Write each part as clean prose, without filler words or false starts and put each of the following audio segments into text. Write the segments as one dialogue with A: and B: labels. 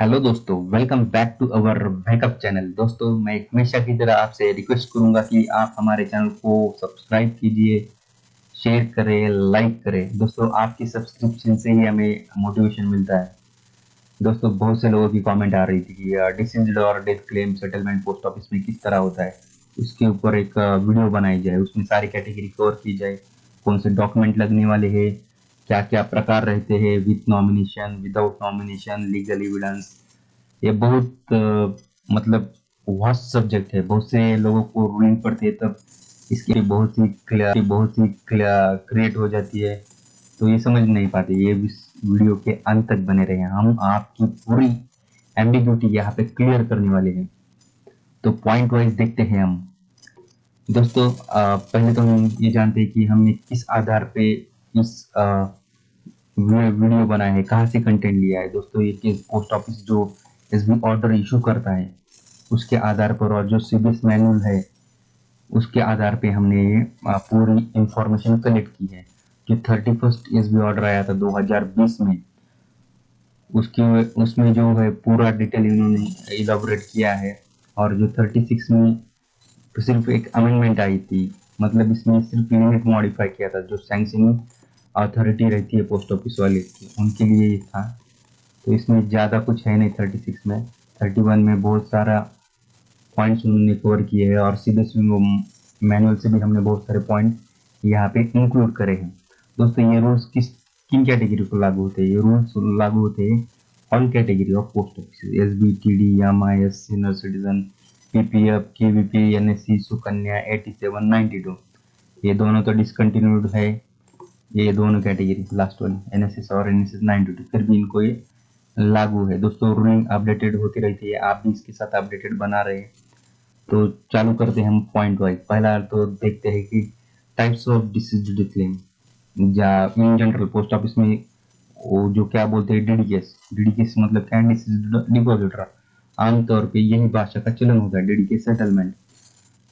A: Hello दोस्तों, welcome back to our backup channel. दोस्तों, मैं हमेशा की तरह आपसे रिक्वेस्ट करूंगा कि आप हमारे चैनल को सब्सक्राइब कीजिए, शेयर करें, लाइक करें। दोस्तों, आपकी सब्सक्रिप्शन से ही हमें मोटिवेशन मिलता है। दोस्तों, बहुत से लोगों की कमेंट आ रही थी कि डिसीज्ड और death claim settlement post office में किस तरह होता है, उसके ऊपर एक वीडियो बनाई जाए, उसमें सारी कैटेगरी कवर की जाए, कौन से डॉक्यूमेंट लगने वाले हैं, क्या क्या प्रकार रहते हैं, with nomination, without nomination, legal evidence. ये बहुत मतलब वास्ट सब्जेक्ट है। बहुत से लोगों को रूलिंग पढ़ते हैं तब इसकी बहुत ही क्रिएट हो जाती है, तो ये समझ नहीं पाते। ये इस वीडियो के अंत तक बने रहे। हम आपकी पूरी एम्बिग्यूटी यहाँ पे क्लियर करने वाले हैं। तो पॉइंट वाइज देखते हैं हम। दोस्तों, पहले तो हम ये जानते हैं कि हमने किस आधार पे इस वीडियो बनाया है, कहाँ से कंटेंट लिया है। दोस्तों, ये केस पोस्ट ऑफिस जो एसबी ऑर्डर इशू करता है उसके आधार पर, और जो सीबीएस मैनुअल है उसके आधार पे हमने पूरी इंफॉर्मेशन कलेक्ट की है। जो 31st एसबी ऑर्डर आया था 2020 में, उसकी उसमें जो है पूरा डिटेल इन्होंने इलाबोरेट किया है। और जो 36 में तो सिर्फ एक अमेंडमेंट आई थी, मतलब इसमें सिर्फ लिमिट मॉडिफाई किया था। जो सैंक्शनिंग अथॉरिटी रहती है पोस्ट ऑफिस वाले की, उनके लिए ये था। तो इसमें ज़्यादा कुछ है नहीं 36 में। 31 में बहुत सारा पॉइंट्स उन्होंने कवर किए हैं, और सीधे मैनुअल से भी हमने बहुत सारे पॉइंट यहाँ पे इंक्लूड करे हैं। दोस्तों, ये रूल्स किन कैटेगरी को लागू होते हैं? ये रूल्स लागू होते हैं all category of post office, SB, TD, MIS, senior citizen, PPF, KVP, NSC, Sukanya, 87, 92। ये दोनों तो डिसकंटिन्यूड है, ये दोनों कैटेगरी लास्ट वाली एनएसएस और एनएसएस 92, फिर भी इनको ये लागू है। दोस्तों, रूलिंग अपडेटेड होती रहती है, आप भी इसके साथ अपडेटेड बना रहे हैं। तो चालू करते हैं हम पॉइंट वाइज। पहला तो देखते हैं कि टाइप्स ऑफ डिसीज्ड क्लेम। या इन जनरल पोस्ट ऑफिस में वो जो क्या बोलते हैं, डीडीकेस। डीडीकेस मतलब क्या? Deceased depositor. आमतौर पे यही भाषा का चलन होता है, डीडीकेस सेटलमेंट।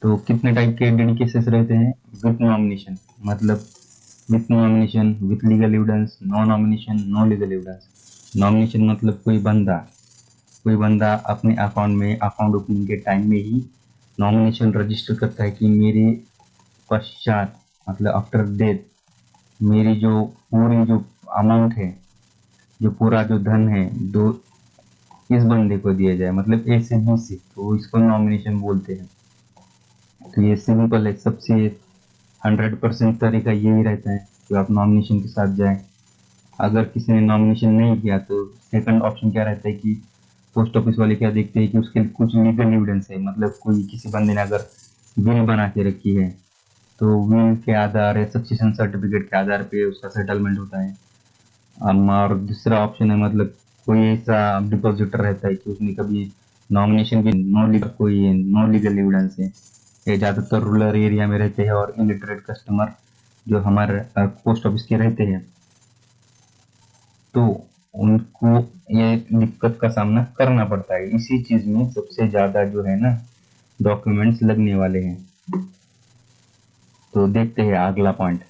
A: तो कितने टाइप के डीडीकेसेस रहते हैं? विथ नॉमिनेशन, मतलब with nomination, with legal evidence, no nomination, no legal evidence. Nomination मतलब कोई बंदा अपने अकाउंट में अकाउंट ओपनिंग के टाइम में ही नॉमिनेशन रजिस्टर करता है कि मेरे पश्चात, मतलब आफ्टर डेथ, मेरी जो पूरी जो अमाउंट है, जो पूरा जो धन है, दो इस बंदे को दिया जाए, मतलब ए से बी से, तो इसको नॉमिनेशन बोलते हैं। तो ये सिंपल है। सबसे 100% तरीका यही रहता है कि आप नॉमिनेशन के साथ जाएं। अगर किसी ने नॉमिनेशन नहीं किया तो सेकंड ऑप्शन क्या रहता है कि पोस्ट ऑफिस वाले क्या देखते हैं कि उसके कुछ लीगल एविडेंस है, मतलब कोई किसी बंदे ने अगर विल बना के रखी है तो विल के आधार या सक्सेशन सर्टिफिकेट के आधार पे उसका सेटलमेंट होता है। और दूसरा ऑप्शन है, मतलब कोई ऐसा डिपॉजिटर रहता है कि उसने कभी नॉमिनेशन भी नो लीगल एविडेंस है। ये ज़्यादातर रूरल एरिया में रहते हैं और इलिटरेट कस्टमर जो हमारे पोस्ट ऑफिस के रहते हैं, तो उनको ये दिक्कत का सामना करना पड़ता है। इसी चीज में सबसे ज्यादा जो है ना डॉक्यूमेंट्स लगने वाले हैं। तो देखते हैं अगला पॉइंट।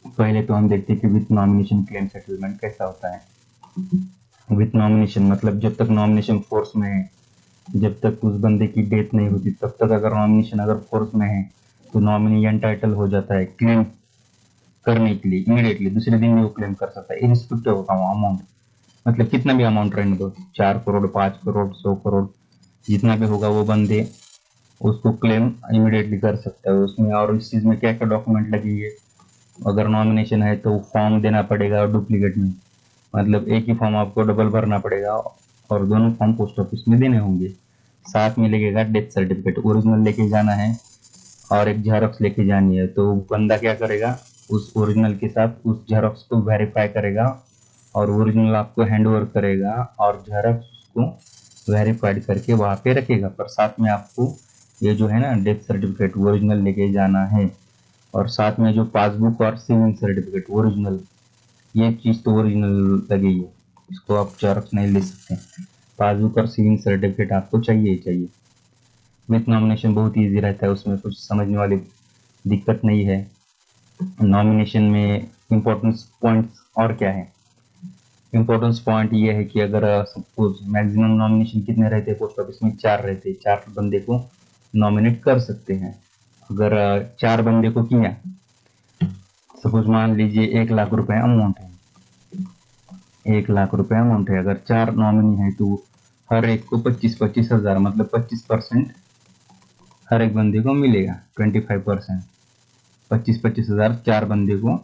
A: पहले तो हम देखते हैं कि विथ नॉमिनेशन क्लेम सेटलमेंट कैसा होता है। विथ नॉमिनेशन मतलब जब तक नॉमिनेशन फोर्स में है, जब तक उस बंदे की डेथ नहीं होती तब तक अगर नॉमिनेशन अगर फोर्स में है तो नॉमिनी एंटाइटल हो जाता है क्लेम करने के लिए। इमीडिएटली दूसरे दिन भी वो क्लेम कर सकता है, इरिस्पेक्टिव ऑफ अमाउंट। मतलब कितना भी अमाउंट रहने दो, 4 करोड़, 5 करोड़, 100 करोड़, जितना भी होगा वो बंदे उसको क्लेम इमीडिएटली कर सकता है उसमें। और इस चीज में क्या क्या डॉक्यूमेंट लगेंगे? अगर नॉमिनेशन है तो फॉर्म देना पड़ेगा डुप्लीकेट में, मतलब एक ही फॉर्म आपको डबल भरना पड़ेगा, और दोनों फॉर्म पोस्ट ऑफिस में देने होंगे। साथ में लगेगा डेथ सर्टिफिकेट, ओरिजिनल लेके जाना है और एक जेरॉक्स लेके जानी है। तो बंदा क्या करेगा, उस ओरिजिनल के साथ उस जेरॉक्स को वेरीफाई करेगा और ओरिजिनल आपको हैंड ओवर करेगा, और जेरॉक्स उसको वेरीफाइड करके वहां पे रखेगा। पर साथ में आपको ये जो है ना डेथ सर्टिफिकेट ओरिजिनल लेके जाना है, और साथ में जो पासबुक और सेविंग सर्टिफिकेट ओरिजिनल, ये चीज तो ओरिजिनल लगेगी, इसको आप जेरॉक्स नहीं ले सकते। पासबुक और सेविंग सर्टिफिकेट आपको चाहिए ही चाहिए। विथ नॉमिनेशन बहुत ईजी रहता है, उसमें कुछ समझने वाली दिक्कत नहीं है। नॉमिनेशन में इम्पोर्टेंट पॉइंट्स और क्या है? इम्पोर्टेंस पॉइंट ये है कि अगर सपोज मैक्सिमम नॉमिनेशन कितने रहते पोस्ट ऑफिस में, 4 रहते, 4 बंदे को नॉमिनेट कर सकते हैं। अगर 4 बंदे को किया, सपोज मान लीजिए 1 लाख रुपए अमाउंट है, 1 लाख रुपए अमाउंट है, अगर 4 नॉमिनी है तो हर एक को 25-25 हजार, मतलब 25% हर एक बंदे को मिलेगा, 25%, 25-25 हजार 4 बंदे को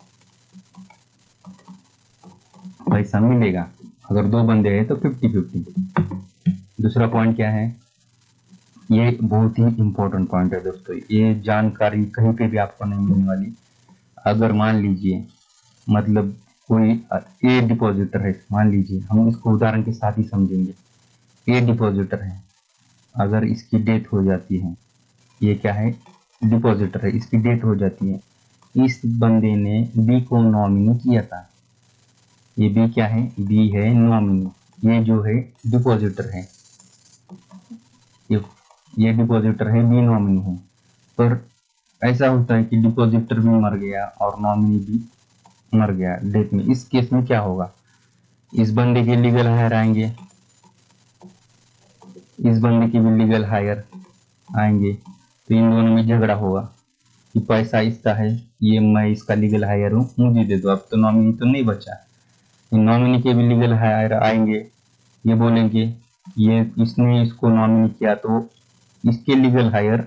A: पैसा मिलेगा। अगर 2 बंदे हैं तो 50-50। दूसरा पॉइंट क्या है, ये बहुत ही इंपॉर्टेंट पॉइंट है दोस्तों, ये जानकारी कहीं पे भी आपको नहीं मिलने वाली। अगर मान लीजिए मतलब कोई ए डिपॉजिटर है, मान लीजिए हम इसको उदाहरण के साथ ही समझेंगे, ए डिपॉजिटर है, अगर इसकी डेथ हो जाती है, ये क्या है, डिपॉजिटर है, इसकी डेथ हो जाती है, इस बंदे ने बी को नॉमिनी किया था, ये बी क्या है, बी है नॉमिनी, ये जो है डिपॉजिटर है, ये डिपॉजिटर है, बी नॉमिनी है। पर ऐसा होता है कि डिपॉजिटर भी मर गया और नॉमिनी भी मर गया डेथ में, इस केस में क्या होगा, इस बंदे के लीगल हायर आएंगे, इस बंदे के भी लीगल हायर आएंगे, तो इन दोनों में झगड़ा होगा कि पैसा इसका है, ये मैं इसका लीगल हायर हूँ, मुझे दे दो। अब तो नॉमिनी तो नहीं बचा, नॉमिनी के भी लीगल हायर आएंगे, ये बोलेंगे ये इसने इसको नॉमिनी किया तो इसके लीगल हायर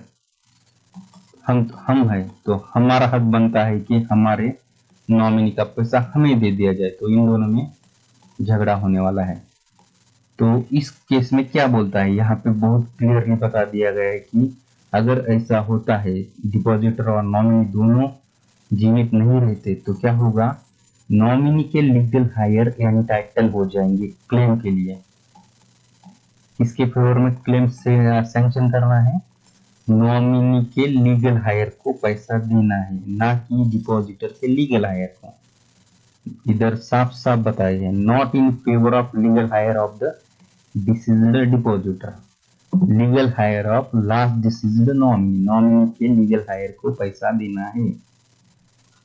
A: हम है, तो हमारा हक बनता है कि हमारे नॉमिनी का पैसा हमें दे दिया जाए, तो इन दोनों में झगड़ा होने वाला है। तो इस केस में क्या बोलता है, यहाँ पे बहुत क्लियरली बता दिया गया है कि अगर ऐसा होता है, डिपॉजिटर और नॉमिनी दोनों जीवित नहीं रहते, तो क्या होगा, नॉमिनी के लीगल हायर यानी टाइटल हो जाएंगे क्लेम के लिए, इसके फेवर में क्लेम से सैंक्शन करना है, नॉमिनी के लीगल हायर को पैसा देना है, ना कि डिपॉजिटर के लीगल हायर को। इधर साफ साफ बताया है, not in favour of legal higher of the deceased depositor, legal higher of last deceased nominee, nominee के लीगल हायर को पैसा देना है।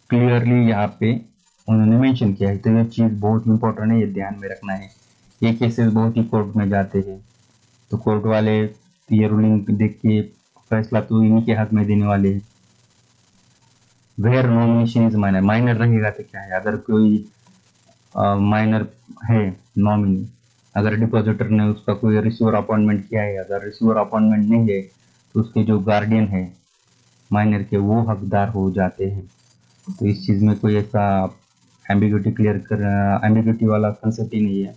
A: क्लियरली यहाँ पे उन्होंने मेंशन किया है, तो ये चीज बहुत इंपॉर्टेंट है, ये ध्यान में रखना है। ये केसेस बहुत ही कोर्ट में जाते हैं, तो कोर्ट वाले ये रूलिंग देख के फैसला तो इन्हीं के हक में देने वाले हैं। Where nomination is minor, minor रहेगा तो क्या है, अगर कोई माइनर है नॉमिनी, अगर डिपॉजिटर ने उसका कोई रिसीवर अपॉइंटमेंट किया है, अगर रिसीवर अपॉइंटमेंट नहीं है तो उसके जो गार्डियन है माइनर के, वो हकदार हो जाते हैं। तो इस चीज में कोई ऐसा एम्बिग्यूटी वाला कंसेप्ट ही नहीं है।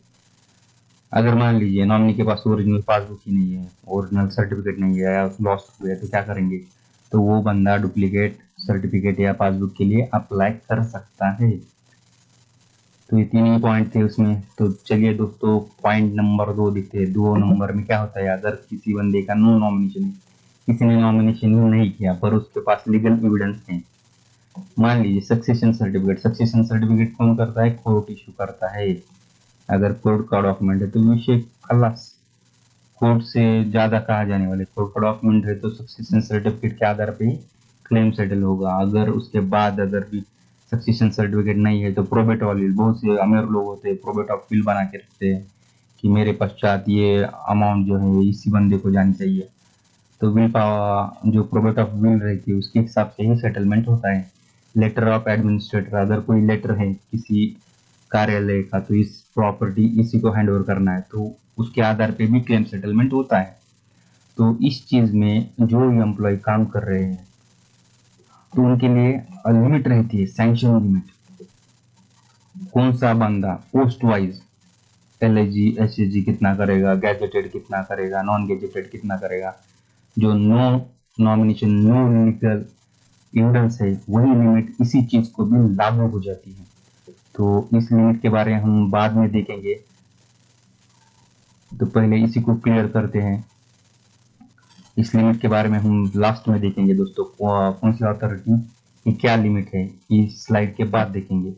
A: अगर मान लीजिए नॉमिनी के पास ओरिजिनल पासबुक ही नहीं है, ओरिजिनल सर्टिफिकेट नहीं है, या लॉस्ट हो गया, तो क्या करेंगे, तो वो बंदा डुप्लीकेट सर्टिफिकेट या पासबुक के लिए अप्लाई कर सकता है। तो ये 3 ही पॉइंट थे उसमें। तो चलिए दोस्तों पॉइंट नंबर 2 देखते हैं। 2 नंबर में क्या होता है, अगर किसी बंदे का नो नॉमिनेशन है, किसी ने नॉमिनेशन ही नहीं किया पर उसके पास लीगल एविडेंस है, मान लीजिए सक्सेशन सर्टिफिकेट, सक्सेशन सर्टिफिकेट कौन करता है, कोर्ट इशू करता है। अगर कोर्ट का डॉक्यूमेंट है तो विषय खलास, कोर्ट से ज्यादा कहा जाने वाले, कोर्ट का डॉक्यूमेंट है तो सक्सेशन सर्टिफिकेट के आधार पे ही क्लेम सेटल होगा। अगर उसके बाद अगर भी सक्सेशन सर्टिफिकेट नहीं है तो प्रोबेट ऑफ विल, बहुत से अमीर लोग होते हैं प्रोबेट ऑफ विल बना के रखते हैं कि मेरे पश्चात ये अमाउंट जो है इसी बंदे को जानी चाहिए, तो विल जो प्रोबेट ऑफ विल रहती है उसके हिसाब से ही सेटलमेंट होता है। लेटर ऑफ एडमिनिस्ट्रेटर, अगर कोई लेटर है किसी कार्यालय का तो इस प्रॉपर्टी इसी को हैंड ओवर करना है, तो उसके आधार पे भी क्लेम सेटलमेंट होता है। तो इस चीज में जो एम्प्लॉय काम कर रहे हैं तो उनके लिए लिमिट रहती है, सैंक्शन लिमिट। कौन सा बंदा पोस्ट वाइज एलएजी एसएजी कितना करेगा, गैजेटेड कितना करेगा, नॉन गैजेटेड कितना करेगा, जो no nomination no legal evidence है वही लिमिट इसी चीज को भी लागू हो जाती है। तो इस लिमिट के बारे में हम बाद में देखेंगे, तो पहले इसी को क्लियर करते हैं। इस लिमिट के बारे में हम लास्ट में देखेंगे दोस्तों, कौन सी अथॉरिटी की क्या लिमिट है, इस स्लाइड के बाद देखेंगे।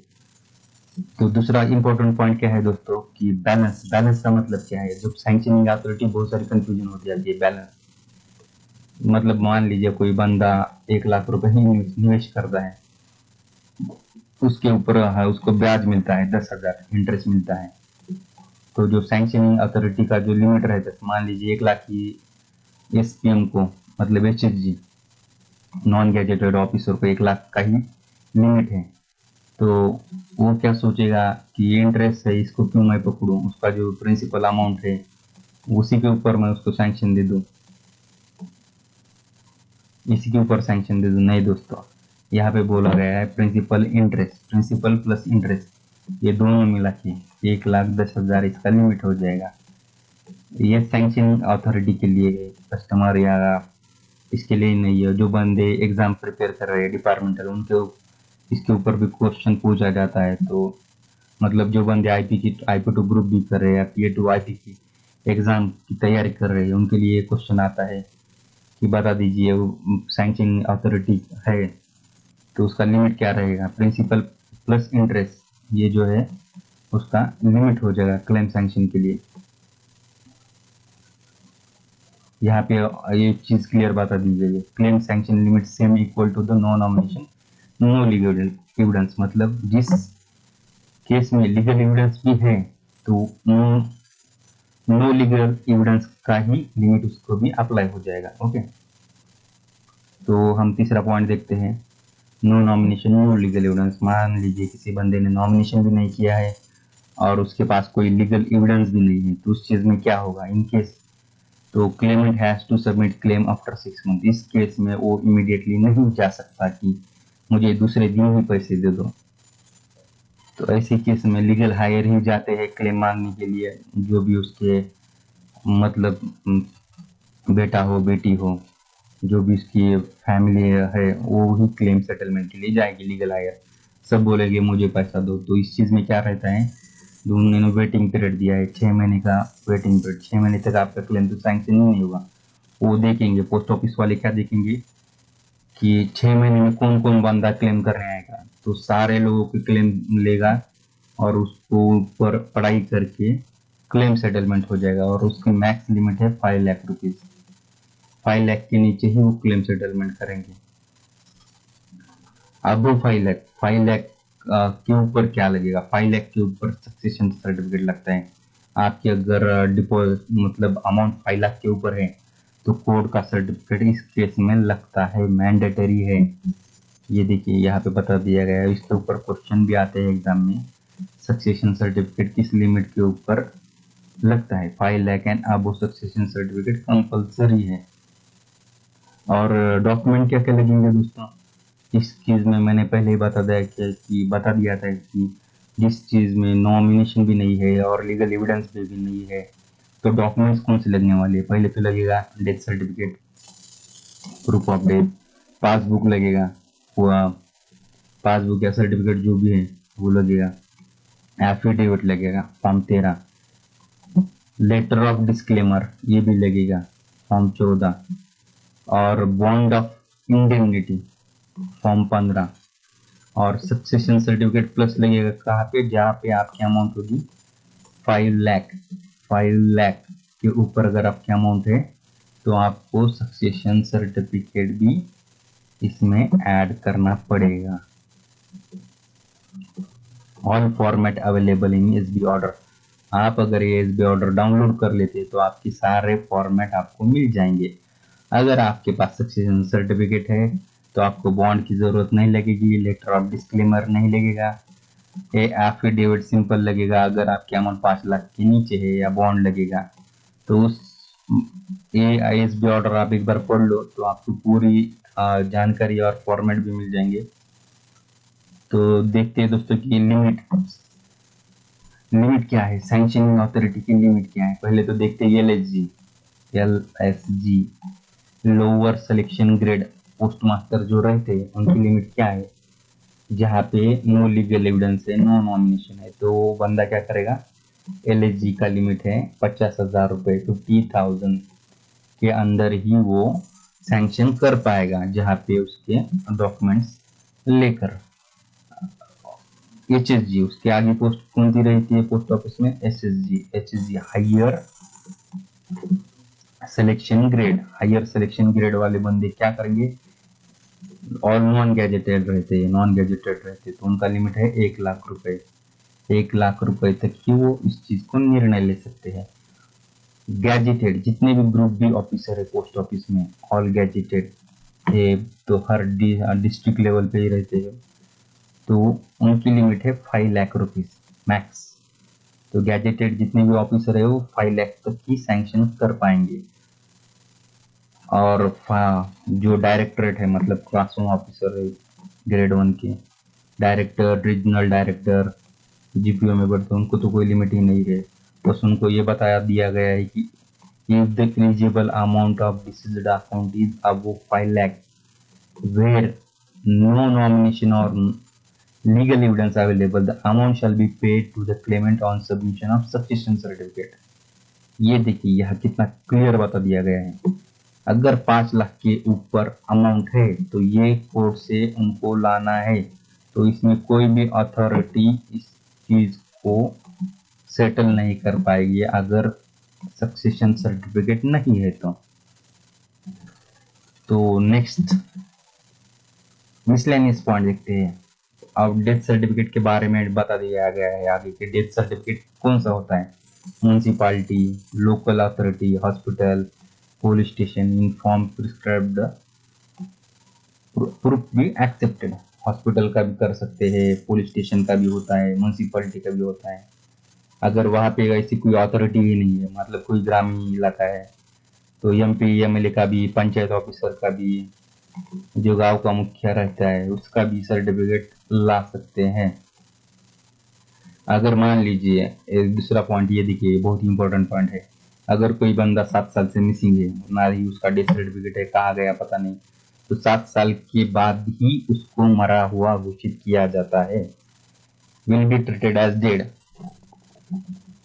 A: तो दूसरा इंपॉर्टेंट पॉइंट क्या है दोस्तों कि बैलेंस, बैलेंस का मतलब क्या है। जब सैंक्शनिंग अथॉरिटी बहुत सारी कंफ्यूजन होती जाती है। बैलेंस मतलब मान लीजिए कोई बंदा 1 लाख रुपए ही निवेश करता है, उसके ऊपर है उसको ब्याज मिलता है 10,000 इंटरेस्ट मिलता है, तो जो सैंक्शनिंग अथॉरिटी का जो लिमिट रहता है, मान लीजिए 1 लाख की एसपीएम को, मतलब एचएसजी नॉन गैजेटेड ऑफिसर को 1 लाख का ही लिमिट है, तो वो क्या सोचेगा कि ये इंटरेस्ट है, इसको क्यों मैं पकड़ूं, उसका जो प्रिंसिपल अमाउंट है उसी के ऊपर मैं उसको सैंक्शन दे दूं, इसी के ऊपर सैंक्शन दे दूं। नहीं दोस्तों, यहाँ पे बोला गया है principal interest, principal plus interest ये दोनों मिला के 1,10,000 इसका लिमिट हो जाएगा। ये सैंक्शन अथॉरिटी के लिए है, कस्टमर या इसके लिए नहीं है। जो बंदे एग्जाम प्रिपेयर कर रहे हैं डिपार्टमेंटल, उनके इसके ऊपर भी क्वेश्चन पूछा जाता है। तो मतलब जो बंदे IP2 ग्रुप भी कर रहे हैं या PA2 IP की एग्जाम की तैयारी कर रहे हैं, उनके लिए क्वेश्चन आता है कि बता दीजिए सैंक्शनिंग अथॉरिटी है तो उसका लिमिट क्या रहेगा। प्रिंसिपल प्लस इंटरेस्ट ये जो है उसका लिमिट हो जाएगा क्लेम सैंक्शन के लिए। यहाँ पे ये चीज क्लियर बता दी गई है, claim sanction limit same equal to the no nomination no legal evidence. मतलब जिस केस में लीगल एविडेंस भी है तो नो लीगल एविडेंस का ही लिमिट उसको भी अप्लाई हो जाएगा। ओके, तो हम तीसरा पॉइंट देखते हैं, no nomination no legal evidence. मान लीजिए किसी बंदे ने नॉमिनेशन भी नहीं किया है और उसके पास कोई लीगल एविडेंस भी नहीं है, तो उस चीज में क्या होगा इन केस, तो claimant has to submit claim after 6 month. इस केस में वो इमीडिएटली नहीं जा सकता कि मुझे दूसरे दिन ही पैसे दे दो। तो ऐसे केस में लीगल हायर ही जाते हैं क्लेम मांगने के लिए, जो भी उसके मतलब बेटा हो बेटी हो, जो भी उसकी फैमिली है वो ही क्लेम सेटलमेंट के लिए जाएगी लीगल हायर। सब बोलेंगे मुझे पैसा दो। तो इस चीज में क्या रहता है, उन्होंने वेटिंग पीरियड दिया है 6 महीने का वेटिंग पीरियड, 6 महीने तक आपका क्लेम तो सैंक्शन ही नहीं होगा। वो देखेंगे, पोस्ट ऑफिस वाले क्या देखेंगे कि 6 महीने में कौन कौन बंदा क्लेम करने आएगा, तो सारे लोगों की क्लेम लेगा और उसको ऊपर पढ़ाई करके क्लेम सेटलमेंट हो जाएगा। और उसकी मैक्स लिमिट है 5 लाख रुपीज। 5 लाख के नीचे ही वो क्लेम सेटलमेंट करेंगे। अब 5 लाख के ऊपर क्या लगेगा, 5 लाख के ऊपर सक्सेशन सर्टिफिकेट लगता है। आपके अगर डिपॉजिट मतलब अमाउंट 5 लाख के ऊपर है तो कोड का सर्टिफिकेट इस केस में लगता है, मैंडेटरी है। ये देखिए यहाँ पे बता दिया गया है, इसके ऊपर क्वेश्चन भी आते हैं एग्जाम में, सक्सेशन सर्टिफिकेट किस लिमिट के ऊपर लगता है। 5 लाख एंड अब सक्सेशन सर्टिफिकेट कंपल्सरी है। और डॉक्यूमेंट क्या क्या लगेंगे दोस्तों, इस चीज में मैंने पहले ही बता दिया था कि जिस चीज में नॉमिनेशन भी नहीं है और लीगल एविडेंस भी नहीं है तो डॉक्यूमेंट्स कौन से लगने वाले हैं। पहले तो लगेगा death certificate, proof of death, passbook लगेगा, पासबुक या सर्टिफिकेट जो भी है वो लगेगा, एफिडेविट लगेगा फॉर्म 13, लेटर ऑफ डिस्क्लेमर ये भी लगेगा फॉर्म 14, और बॉन्ड ऑफ इंडेमनिटी फॉर्म 15, और सक्सेशन सर्टिफिकेट प्लस लगेगा कहाँ पे, जहाँ पे आपकी अमाउंट होगी 5 लाख। 5 लाख के ऊपर अगर आपकी अमाउंट है तो आपको सक्सेशन सर्टिफिकेट भी इसमें ऐड करना पड़ेगा। All format available in SB order. आप अगर ये एसबी ऑर्डर डाउनलोड कर लेते तो आपके सारे फॉर्मेट आपको मिल जाएंगे। अगर आपके पास सक्सेशन सर्टिफिकेट है तो आपको बॉन्ड की जरूरत नहीं लगेगी, लेटर ऑफ डिस्क्लेमर नहीं लगेगा, ये एफिडेविट सिंपल लगेगा अगर आपकी अमाउंट 5 लाख के नीचे है, या बॉन्ड लगेगा। तो उस ये आईएसबी ऑर्डर आप एक बार पढ़ लो तो आपको पूरी जानकारी और फॉर्मेट भी मिल जाएंगे। तो देखते हैं दोस्तों कि लिमिट क्या है, सैंक्शनिंग अथॉरिटी की लिमिट क्या है। पहले तो देखते हैं LSG lower selection grade post master जो रहते हैं उनकी लिमिट क्या है। जहाँ पे नो लीगल एविडेंस है, नो नॉमिनेशन है, तो बंदा क्या करेगा, LSG का लिमिट है 50,000 रुपए, 50,000 के अंदर ही वो सैंक्शन कर पाएगा, जहाँ पे उसके डॉक्यूमेंट्स लेकर। HSG उसके आगे पोस्ट कौन सी रहती है पोस्ट ऑफिस में, HSG higher selection grade. Higher selection grade वाले बंदे क्या करेंगे, और नॉन गैजेटेड रहते हैं तो उनका लिमिट है 1 लाख रुपए। 1 लाख रुपए तक ही वो इस चीज को निर्णय ले सकते हैं। गैजेटेड जितने भी ग्रुप बी ऑफिसर है पोस्ट ऑफिस में, ऑल गैजेटेड है, तो हर डिस्ट्रिक्ट लेवल पे ही रहते हैं, तो उनकी लिमिट है 5 लाख रुपीज मैक्स। तो गैजेटेड जितने भी ऑफिसर है वो 5 लाख तक ही सैंक्शन कर पाएंगे। और जो डायरेक्टरेट है, मतलब क्लास 1 ऑफिसर है ग्रेड 1 के, डायरेक्टर, रीजनल डायरेक्टर, जीपीओ में बढ़ते, उनको तो कोई लिमिट ही नहीं है। बस उनको ये बताया दिया गया है कि if the eligible amount of deceased account is above 5 lakh where no nomination or legal evidence available, the amount shall be paid to the claimant on submission of succession certificate। ये देखिए यहाँ कितना क्लियर बता दिया गया है। अगर 5 लाख के ऊपर अमाउंट है तो ये कोर्ट से उनको लाना है, तो इसमें कोई भी अथॉरिटी इस चीज को सेटल नहीं कर पाएगी अगर सक्सेशन सर्टिफिकेट नहीं है तो नेक्स्ट मिसलेनियस पॉइंट देखते हैं। अब डेथ सर्टिफिकेट के बारे में बता दिया गया है आगे कि डेथ सर्टिफिकेट कौन सा होता है। Municipality, local authority, hospital, police station inform prescribed proof भी एक्सेप्टेड। हॉस्पिटल का भी कर सकते हैं, पुलिस स्टेशन का भी होता है, म्यूनिसिपालिटी का भी होता है। अगर वहां पे ऐसी कोई अथॉरिटी ही नहीं है, मतलब कोई ग्रामीण इलाका है, तो एमपी एमएलए का भी, पंचायत ऑफिसर का भी, जो गांव का मुखिया रहता है उसका भी सर्टिफिकेट ला सकते हैं। अगर मान लीजिए, एक दूसरा पॉइंट ये देखिए, बहुत इंपॉर्टेंट पॉइंट है, अगर कोई बंदा 7 साल से मिसिंग है, ना ही उसका डेथ सर्टिफिकेट है, कहाँ गया पता नहीं, तो 7 साल के बाद ही उसको मरा हुआ घोषित किया जाता है। Will be treated as dead,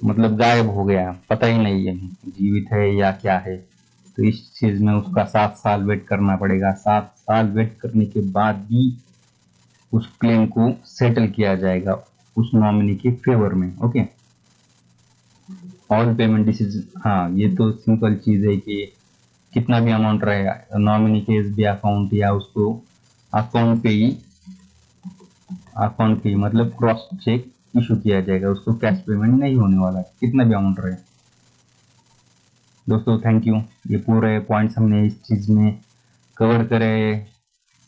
A: मतलब गायब हो गया, पता ही नहीं है जीवित है या क्या है। तो इस चीज में उसका 7 साल वेट करना पड़ेगा। 7 साल वेट करने के बाद ही उस क्लेम को सेटल किया जाएगा उस नॉमिनी के फेवर में। ओके, ऑल पेमेंट डिसीजन, हाँ ये तो सिंपल चीज है कि कितना भी अमाउंट रहेगा नॉमिनी के एसबी अकाउंट या उसको अकाउंट पे ही मतलब क्रॉस चेक इशू किया जाएगा, उसको कैश पेमेंट नहीं होने वाला है कितना भी अमाउंट रहे। दोस्तों थैंक यू, ये पूरे पॉइंट्स हमने इस चीज में कवर करे,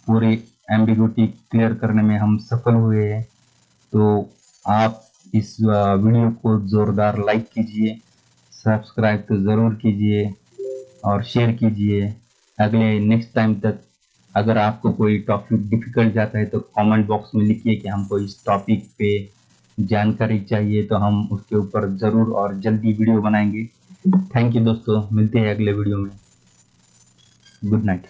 A: पूरी एम्बिग्यूटी क्लियर करने में हम सफल हुए हैं। तो आप इस वीडियो को जोरदार लाइक कीजिए, सब्सक्राइब तो जरूर कीजिए और शेयर कीजिए। अगले नेक्स्ट टाइम तक अगर आपको कोई टॉपिक डिफिकल्ट जाता है तो कमेंट बॉक्स में लिखिए कि हमको इस टॉपिक पे जानकारी चाहिए, तो हम उसके ऊपर जरूर और जल्दी वीडियो बनाएंगे। थैंक यू दोस्तों, मिलते हैं अगले वीडियो में। Good night.